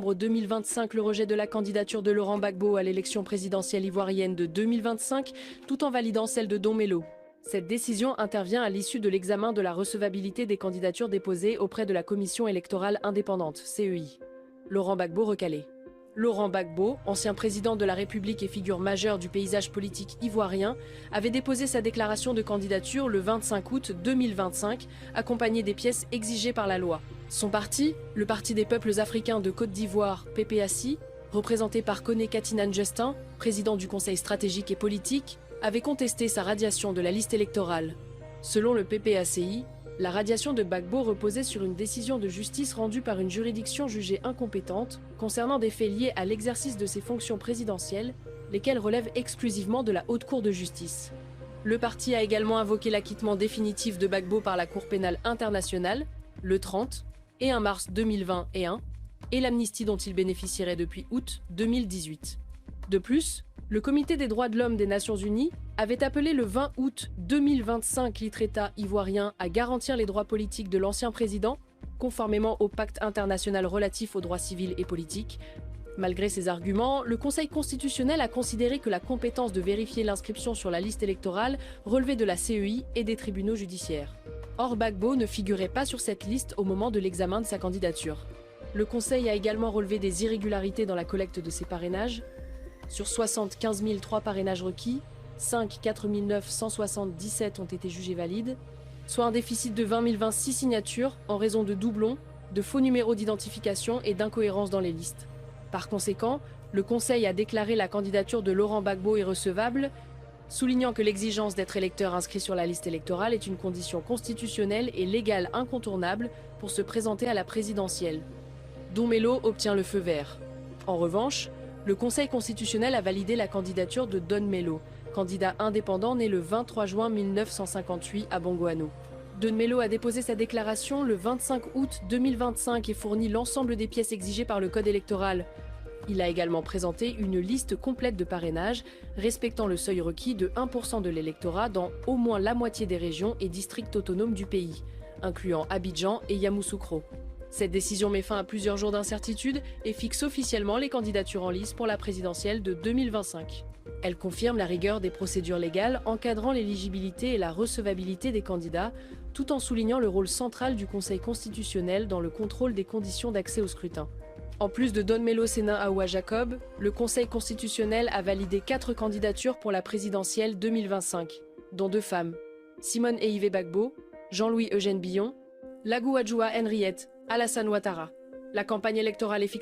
octobre 2025 le rejet de la candidature de Laurent Gbagbo à l'élection présidentielle ivoirienne de 2025, tout en validant celle de Don Melo. Cette décision intervient à l'issue de l'examen de la recevabilité des candidatures déposées auprès de la Commission électorale indépendante, CEI. Laurent Gbagbo recalé. Laurent Gbagbo, ancien président de la République et figure majeure du paysage politique ivoirien, avait déposé sa déclaration de candidature le 25 août 2025, accompagnée des pièces exigées par la loi. Son parti, le Parti des peuples africains de Côte d'Ivoire, PPACI, représenté par Koné Katinan Justin, président du Conseil stratégique et politique, avait contesté sa radiation de la liste électorale. Selon le PPACI, la radiation de Gbagbo reposait sur une décision de justice rendue par une juridiction jugée incompétente concernant des faits liés à l'exercice de ses fonctions présidentielles, lesquelles relèvent exclusivement de la Haute Cour de justice. Le parti a également invoqué l'acquittement définitif de Gbagbo par la Cour pénale internationale, le 30 et 1 mars 2021, et l'amnistie dont il bénéficierait depuis août 2018. De plus, le Comité des droits de l'homme des Nations Unies avait appelé le 20 août 2025 l'État ivoirien à garantir les droits politiques de l'ancien président, conformément au pacte international relatif aux droits civils et politiques. Malgré ces arguments, le Conseil constitutionnel a considéré que la compétence de vérifier l'inscription sur la liste électorale relevait de la CEI et des tribunaux judiciaires. Or, Gbagbo ne figurait pas sur cette liste au moment de l'examen de sa candidature. Le Conseil a également relevé des irrégularités dans la collecte de ses parrainages. Sur 75 003 parrainages requis, 4 977 ont été jugés valides, soit un déficit de 20 026 signatures en raison de doublons, de faux numéros d'identification et d'incohérences dans les listes. Par conséquent, le Conseil a déclaré la candidature de Laurent Gbagbo irrecevable, soulignant que l'exigence d'être électeur inscrit sur la liste électorale est une condition constitutionnelle et légale incontournable pour se présenter à la présidentielle. Don Melo obtient le feu vert. En revanche, le Conseil constitutionnel a validé la candidature de Don Melo, candidat indépendant né le 23 juin 1958 à Bongoano. Don Melo a déposé sa déclaration le 25 août 2025 et fourni l'ensemble des pièces exigées par le Code électoral. Il a également présenté une liste complète de parrainages, respectant le seuil requis de 1% de l'électorat dans au moins la moitié des régions et districts autonomes du pays, incluant Abidjan et Yamoussoukro. Cette décision met fin à plusieurs jours d'incertitude et fixe officiellement les candidatures en lice pour la présidentielle de 2025. Elle confirme la rigueur des procédures légales encadrant l'éligibilité et la recevabilité des candidats, tout en soulignant le rôle central du Conseil constitutionnel dans le contrôle des conditions d'accès au scrutin. En plus de Don Melo Sénin Aoua Jacob, le Conseil constitutionnel a validé 4 candidatures pour la présidentielle 2025, dont 2 femmes, Simone Eivé Gbagbo, Jean-Louis Eugène Billon, Lagou Adjoua Henriette, Alassane Ouattara. La campagne électorale est fixée